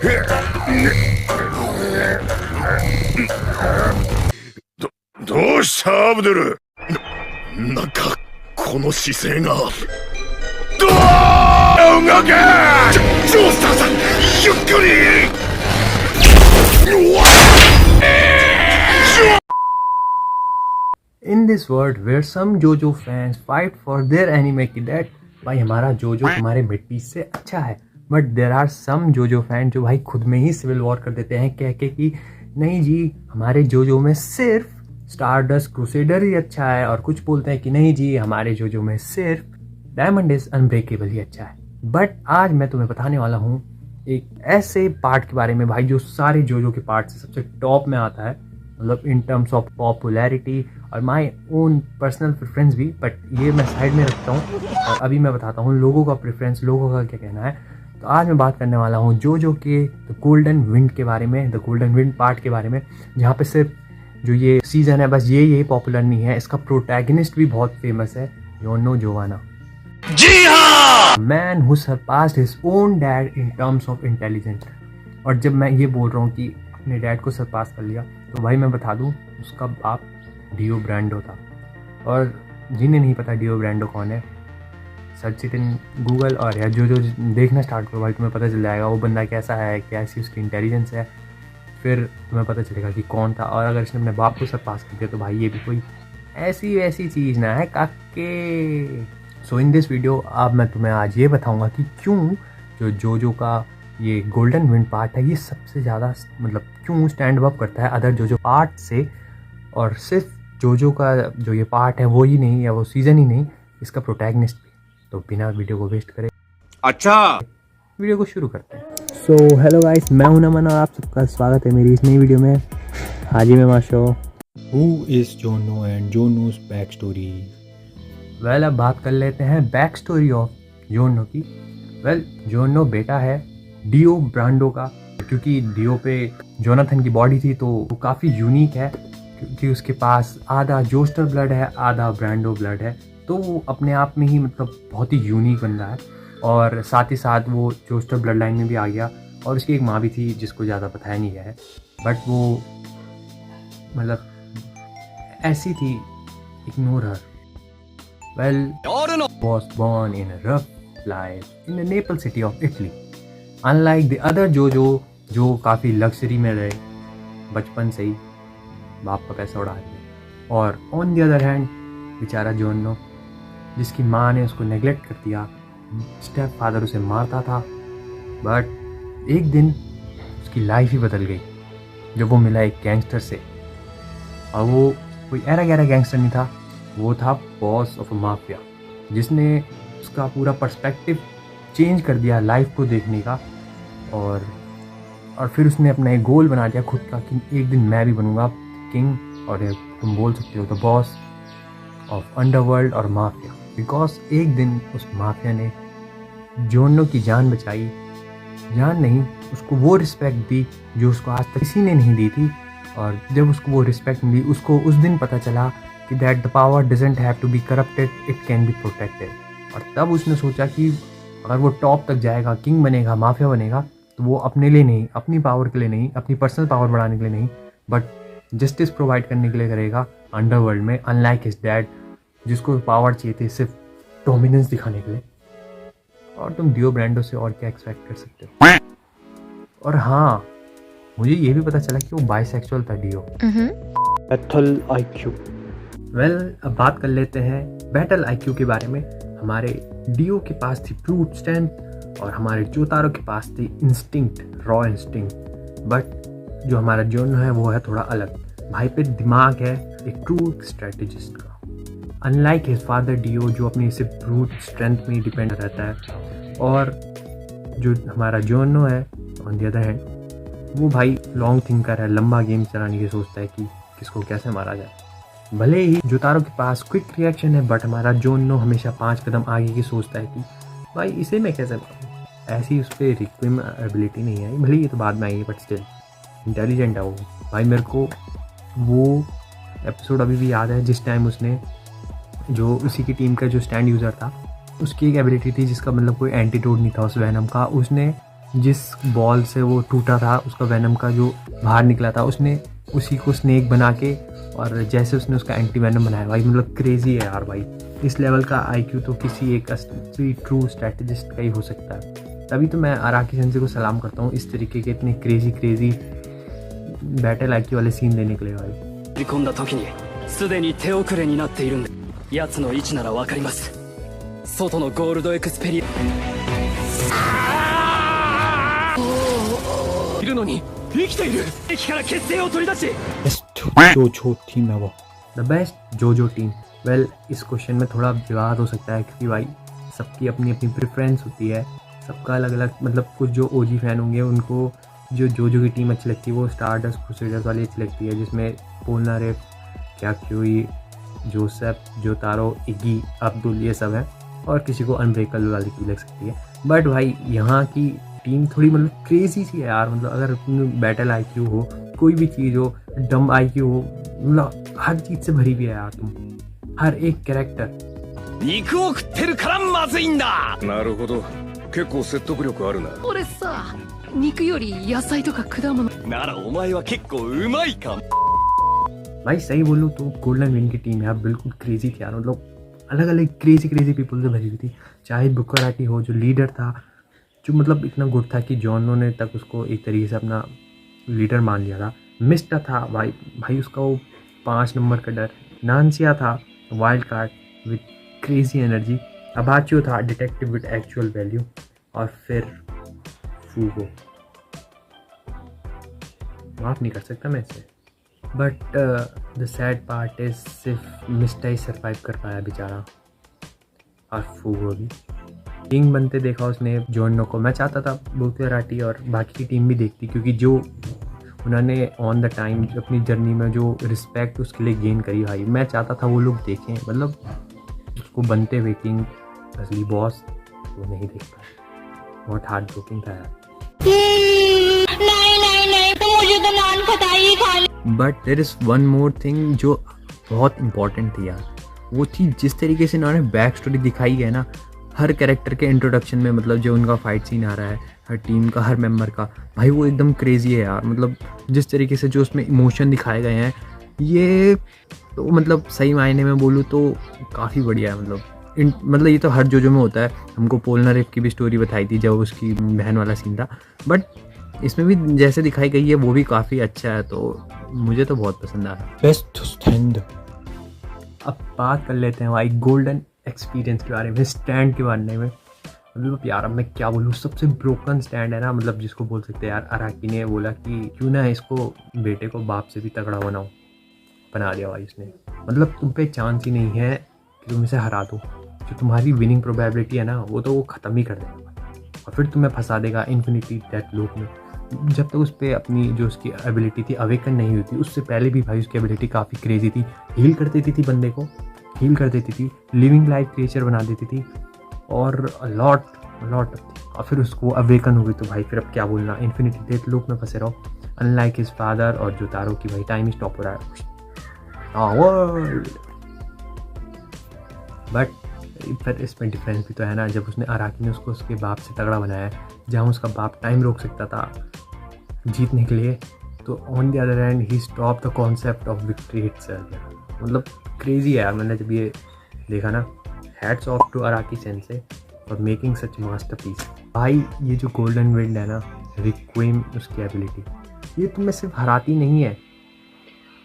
どうしたアブドゥル。なんかこの姿勢が。どう動け。ジョースターさんゆっくり。In this world where some JoJo fans fight for their anime कि that भाई हमारा जोजो तुम्हारे मिड से अच्छा है, बट देर आर सम जोजो फैन जो भाई खुद में ही सिविल वॉर कर देते हैं कह के कि नहीं जी हमारे जोजो में सिर्फ स्टारडस्ट क्रूसेडर ही अच्छा है, और कुछ बोलते हैं कि नहीं जी हमारे जोजो में सिर्फ डायमंड इज अनब्रेकेबल ही अच्छा है। बट आज मैं तुम्हें बताने वाला हूँ एक ऐसे पार्ट के बारे में भाई जो सारे जोजो के पार्ट से सबसे टॉप में आता है, मतलब इन टर्म्स ऑफ पॉपुलैरिटी और माई ओन पर्सनल प्रेफरेंस भी, बट ये मैं साइड में रखता हूँ और अभी मैं बताता हूँ लोगों का प्रेफरेंस, लोगों का क्या कहना है। तो आज मैं बात करने वाला हूँ जोजो के द गोल्डन विंड के बारे में, द गोल्डन विंड पार्ट के बारे में, जहाँ पे सिर्फ जो ये सीजन है बस ये पॉपुलर नहीं है, इसका प्रोटैगनिस्ट भी बहुत फेमस है, योनो जोवाना। जी हाँ, man who surpassed his own dad in terms of intelligent. और जब मैं ये बोल रहा हूँ कि अपने डैड को सरपास कर लिया, तो भाई मैं बता दूँ उसका बाप डियो ब्रांडो था। और जिन्हें नहीं पता डियो ब्रांडो कौन है, सर्च इट इन गूगल और या जो देखना स्टार्ट करो भाई, तुम्हें पता चल जाएगा वो बंदा कैसा है, कैसी उसकी इंटेलिजेंस है, फिर तुम्हें पता चलेगा कि कौन था। और अगर इसने अपने बाप को सरपास कर दिया तो भाई ये भी कोई ऐसी वैसी चीज़ ना है काके। सो इन दिस वीडियो अब मैं तुम्हें आज ये बताऊंगा कि क्यों जोजो का ये गोल्डन विंड पार्ट है ये सबसे ज़्यादा मतलब क्यों स्टैंड अप करता है अदर जोजो पार्ट से, और सिर्फ जोजो का जो ये पार्ट है वो ही नहीं, या वो सीज़न ही नहीं, इसका प्रोटैगनिस्ट भी। तो बिना वीडियो को वेस्ट करे अच्छा वीडियो को शुरू करते हैं। सो हेलो गाइस, मैं हूं नमन और आप सबका स्वागत है मेरी इस नई वीडियो में। हाजी में शो हु इज़ जोनो एंड जोनो's बैक स्टोरी। वेल अब बात कर लेते हैं बैक स्टोरी ऑफ जोनो की। वेल जोनो बेटा है डियो ब्रांडो का, क्योंकि डियो पे जोनाथन की बॉडी थी तो वो काफ़ी यूनिक है, क्योंकि उसके पास आधा जोस्टर ब्लड है आधा ब्रांडो ब्लड है, तो वो अपने आप में ही मतलब बहुत ही यूनिक बंदा है। और साथ ही साथ वो जोस्टर ब्लड लाइन में भी आ गया, और उसकी एक माँ भी थी जिसको ज़्यादा बताया नहीं गया है, बट वो मतलब ऐसी थी, ignore her. Well, was born in a rough life in the Naples city of Italy. Unlike the other जोजो जो काफ़ी लग्जरी में रहे बचपन से ही बाप का पैसा उड़ा दिया, और ऑन द अदर हैंड बेचारा जोनो जिसकी माँ ने उसको नेग्लेक्ट कर दिया, स्टेप फादर उसे मारता था, बट एक दिन उसकी लाइफ ही बदल गई जब वो मिला एक गैंगस्टर से। और वो कोई ऐरा गैरा गैंगस्टर नहीं था, वो था बॉस ऑफ अ माफिया, जिसने उसका पूरा पर्सपेक्टिव चेंज कर दिया लाइफ को देखने का। और फिर उसने अपना एक गोल बना दिया खुद का कि एक दिन मैं भी बनूंगा किंग, और तुम बोल सकते हो द बॉस ऑफ अंडरवर्ल्ड और माफिया। बिकॉज एक दिन उस माफिया ने जोनो की जान बचाई, जान नहीं उसको वो रिस्पेक्ट दी जो उसको आज तक किसी ने नहीं दी थी। और जब उसको वो रिस्पेक्ट मिली उसको उस दिन पता चला कि that the power doesn't have to be corrupted, it can be protected. और तब उसने सोचा कि अगर वो टॉप तक जाएगा, किंग बनेगा, माफिया बनेगा, तो वो अपने लिए नहीं, अपनी पावर के लिए नहीं, अपनी पर्सनल पावर बढ़ाने के लिए नहीं, बट जस्टिस प्रोवाइड करने के लिए करेगा अंडरवर्ल्ड में, अनलाइक हिज डैड जिसको पावर चाहिए थी सिर्फ डोमिनेंस दिखाने के लिए। और तुम डियो ब्रांडो से और क्या एक्सपेक्ट कर सकते हो। और हाँ, मुझे ये भी पता चला कि वो बाइसेक्सुअल था डियो। Battle IQ. वेल अब बात कर लेते हैं बैटल आईक्यू के बारे में। हमारे डियो के पास थी ब्रूट स्ट्रेंथ और हमारे जोतारो के पास थी इंस्टिंक्ट, रॉ इंस्टिंक्ट, बट जो हमारा जोनो है वो है थोड़ा अलग। भाई पे दिमाग है एक ट्रू स्ट्रेटेजिस्ट का, अनलाइक हिज फादर डियो जो अपनी सिर्फ ब्रूट स्ट्रेंथ में ही डिपेंड रहता है। और जो हमारा जोनो है ऑन द अदर हैंड वो भाई लॉन्ग थिंकर है, लंबा गेम चलाने की सोचता है कि किसको कैसे मारा जाए। भले ही जोतारो के पास क्विक रिएक्शन है, बट हमारा जोनो हमेशा 5 कदम आगे की सोचता है कि भाई इसे मैं कैसे मारूं। ऐसी उस पर रिक्विम एबिलिटी नहीं है, भले ही ये तो बाद में आई है, बट स्टिल इंटेलिजेंट है वो भाई। मेरे को वो एपिसोड अभी भी याद है जिस टाइम उसने जो उसी की टीम का जो स्टैंड यूज़र था उसकी एक एबिलिटी थी जिसका मतलब कोई एंटीडोट नहीं था उस वैनम का। उसने जिस बॉल से वो टूटा था, उसका वेनम का जो बाहर निकला था, उसने उसी को स्नेक बना के और जैसे उसने उसका एंटी वेनम बनाया भाई, मतलब क्रेजी है यार भाई। इस लेवल का आईक्यू तो किसी एक असली ट्रू स्ट्रैटेजिस्ट का ही हो सकता है। तभी तो मैं अराकी सेंसे को सलाम करता हूँ इस तरीके के इतने क्रेजी बैटल आईक्यू वाले सीन देने के लिए भाई। 飛び込んだ時にすでに手遅れになっているんだ。奴の位置ならわかります。外のゴールドエクスペリエいるのに生きている。駅から血清を取り出し बेस्ट जोजो टीम है वो, द बेस्ट जोजो टीम। वेल इस क्वेश्चन में थोड़ा विवाद हो सकता है क्योंकि भाई सबकी अपनी अपनी प्रेफरेंस होती है, सबका अलग अलग, मतलब कुछ जो ओजी फैन होंगे उनको जो जोजो की टीम अच्छी लगती है वो स्टारडस्ट क्रूसेडर्स वाली अच्छी लगती है, जिसमें पोलनारेफ, क्याक्यूई, जोसेफ, जोतारो, इगी, अब्दुल ये सब हैं, और किसी को अनब्रेकल वाली की लग सकती है। बट भाई यहाँ की टीम थोड़ी मतलब क्रेजी सी है यार, मतलब अगर बैटल आईक्यू हो, कोई भी चीज़ हो, डम आईक्यू हो, मतलब हर चीज़ से भरी हुई है यार तुम, हर एक कैरेक्टर। 肉を食ってるからまずいんだ。なるほど、結構説得力あるな。俺さ、肉より野菜とか果物。ならお前は結構うまいかも。 भाई सही बोलूँ तो गोल्डन विन की टीम यार बिल्कुल क्रेजी थी यार, मतलब अलग अलग क्रेजी पीपल से भरी हुई थी। चाहे बुकाराटी हो जो लीडर था, जो मतलब इतना गुड था कि जॉनो ने तक उसको एक तरीके से अपना लीडर मान लिया था। मिस्टा था भाई उसका वो 5 नंबर का डर। नानसिया था wild card with crazy energy. Abbacchio था डिटेक्टिव विद एक्चुअल वैल्यू। और फिर फूगो, माफ़ नहीं कर सकता मैं इसे। But the sad part is सिर्फ मिस्टा ही सर्वाइव कर पाया बेचारा, और फूगो भी। किंग बनते देखा उसने जोनो को। मैं चाहता था बुकाराटी और बाकी की टीम भी देखती, क्योंकि जो उन्होंने ऑन द टाइम अपनी जर्नी में जो रिस्पेक्ट उसके लिए गेन करी भाई, मैं चाहता था वो लोग देखें, मतलब उसको बनते हुए किंग असली बॉस वो नहीं देख पाया। बहुत हार्ट ब्रोकिंग था यार। नहीं तो मुझे तो नान खटाई खानी। But there is one more thing जो बहुत इंपॉर्टेंट थी यार, वो थी जिस तरीके से इन्होंने बैक स्टोरी दिखाई है ना, हर कैरेक्टर के इंट्रोडक्शन में, मतलब जो उनका फाइट सीन आ रहा है हर टीम का, हर मेंबर का, भाई वो एकदम क्रेजी है यार। मतलब जिस तरीके से जो उसमें इमोशन दिखाए गए हैं, ये तो मतलब सही मायने में बोलूँ तो काफ़ी बढ़िया है। मतलब ये तो हर जोजो में होता है। हमको पोलनारेफ की भी स्टोरी बताई थी जब उसकी बहन वाला सीन था, बट इसमें भी जैसे दिखाई गई है वो भी काफ़ी अच्छा है, तो मुझे तो बहुत पसंद आया। Best stand. अब बात कर लेते हैं भाई गोल्डन एक्सपीरियंस के बारे में, स्टैंड के बारे में। मतलब यार अब मैं क्या बोलूँ, सबसे ब्रोकन स्टैंड है ना, मतलब जिसको बोल सकते हैं यार। अराकी ने बोला कि क्यों ना इसको बेटे को बाप से भी तगड़ा बना दिया भाई उसने। मतलब तुम पे चांस ही नहीं है कि तुम इसे हरा दो। जो तुम्हारी विनिंग प्रोबेबिलिटी है ना, वो तो वो ख़त्म ही कर देगा और फिर तुम्हें फंसा देगा इन्फिनिटी डेथ लूप में। जब तक उस पर अपनी जो उसकी एबिलिटी थी अवेकन नहीं हुई थी, उससे पहले भी भाई उसकी एबिलिटी काफ़ी क्रेजी थी। हील कर देती थी बंदे को, हील कर देती थी, लिविंग लाइफ क्रिएचर बना देती थी, और लॉट और फिर उसको अवेकन हो गई तो भाई फिर अब क्या बोलना, इन्फिनिटी डेथ लूप में फंसे रहो। अनलाइक हिज फादर और जोतारो की भाई टाइम स्टॉप हो रहा है वर्ल्ड। बट फिर इसमें डिफरेंस भी तो है ना, जब उसने अराकी ने उसको उसके बाप से तगड़ा बनाया, जहाँ उसका बाप टाइम रोक सकता था जीतने के लिए, तो on the other hand he stop the concept of victory itself. मतलब क्रेजी है यार। मैंने जब ये देखा ना, hats off to Araki sensei for making such masterpiece. भाई ये जो गोल्डन विंड है ना, रिक्वेम उसकी एबिलिटी, ये तुम्हें सिर्फ हराती नहीं है,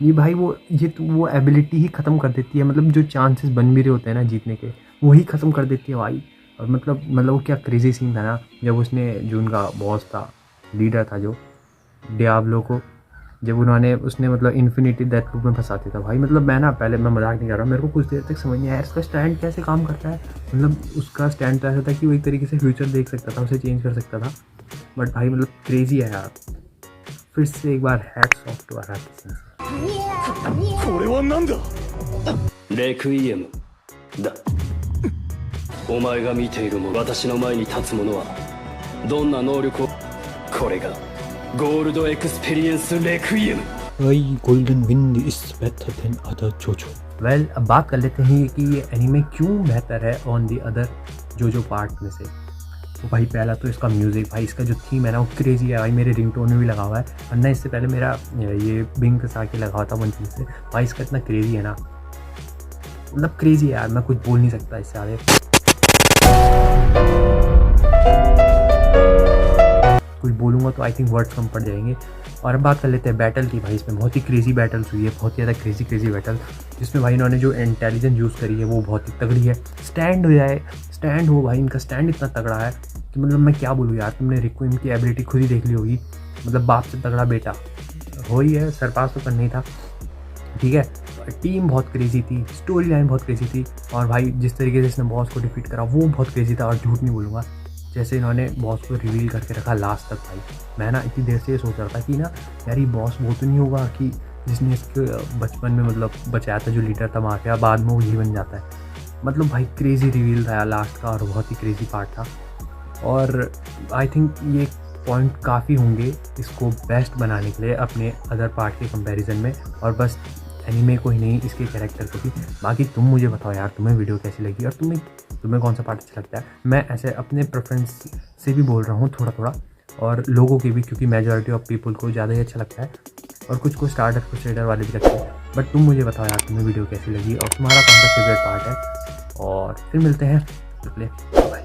ये भाई वो एबिलिटी ही ख़त्म कर देती है। मतलब जो चांसेस बन भी रहे होते हैं ना जीतने के, वही ख़त्म कर देती है भाई। और मतलब वो क्या क्रेजी सीन था ना, जब उसने जो उनका बॉस था, लीडर था जो डियाब्लो को, जब उसने मतलब इन्फिनिटी डेथ लूप में फंसाती था भाई। मतलब मैं मजाक नहीं कर रहा, मेरे को कुछ देर तक समझ नहीं आया इसका स्टैंड कैसे काम करता है। मतलब उसका स्टैंड तो ऐसा था कि वो एक तरीके से फ्यूचर देख सकता था, उसे चेंज कर सकता था। बट भाई मतलब क्रेजी है यार। फिर से एक बार hats off to Araki sensei. これは何だ。レクイエムだ。お前が見ているも私の前に立つ者はどんな能力を。これがゴールドエクスペリエンスレクイエム。Why Golden Wind is better than other JoJo? Well, अब बात कर लेते हैं कि ये एनीमे क्यों बेहतर है ऑन दी अदर जोजो पार्ट में से। तो भाई पहला तो इसका म्यूज़िक, भाई इसका जो थीम है ना वो क्रेजी है भाई, मेरे रिंगटोन में भी लगा हुआ है, वरना इससे पहले मेरा ये बिंग सा के लगा हुआ था वन पीस से। भाई इसका इतना क्रेजी है ना, मतलब क्रेजी है यार, मैं कुछ बोल नहीं सकता इससे आगे। कुछ बोलूँगा तो आई थिंक वर्ड्स कम पड़ जाएंगे। और अब बात कर लेते हैं बैटल की। भाई इसमें बहुत ही क्रेजी बैटल्स हुई है, बहुत ही ज़्यादा क्रेजी बैटल, जिसमें भाई इन्होंने जो इंटेलिजेंस यूज़ करी है वो बहुत ही तगड़ी है। स्टैंड हो भाई, इनका स्टैंड इतना तगड़ा है कि मतलब मैं क्या बोलूँ यार, तुमने रिक्विम की एबिलिटी खुद ही देख ली होगी, मतलब बाप से तगड़ा बेटा हो ही है, सरपास तो करना ही था, ठीक है। टीम बहुत क्रेजी थी, स्टोरी लाइन बहुत क्रेजी थी, और भाई जिस तरीके से इसने बॉस को डिफीट करा वो बहुत क्रेजी था। और झूठ नहीं बोलूँगा, जैसे इन्होंने बॉस को रिवील करके रखा लास्ट तक, भाई मैं ना इतनी देर से ये सोच रहा था कि ना यार ये बॉस वो तो नहीं होगा कि जिसने इसके बचपन में मतलब बचाया था, जो लीडर था माफिया, बाद में वो ही बन जाता है। मतलब भाई क्रेजी रिवील था लास्ट का, और बहुत ही क्रेजी पार्ट था। और आई थिंक ये पॉइंट काफ़ी होंगे इसको बेस्ट बनाने के लिए अपने अदर पार्ट के कंपैरिजन में, और बस एनीमे को ही नहीं, इसके कैरेक्टर को भी। बाकी तुम मुझे बताओ यार, तुम्हें वीडियो कैसी लगी और तुम्हें कौन सा पार्ट अच्छा लगता है। मैं ऐसे अपने प्रेफरेंस से भी बोल रहा हूँ थोड़ा थोड़ा, और लोगों की भी, क्योंकि मेजॉरिटी ऑफ पीपल को ज़्यादा ही अच्छा लगता है, और कुछ को स्टार्टर कुछ रेडर वाले भी लगते हैं। बट तुम मुझे बताओ यार, तुम्हें वीडियो कैसी लगी और तुम्हारा कौन सा फेवरेट पार्ट है। और फिर मिलते हैं, बाय।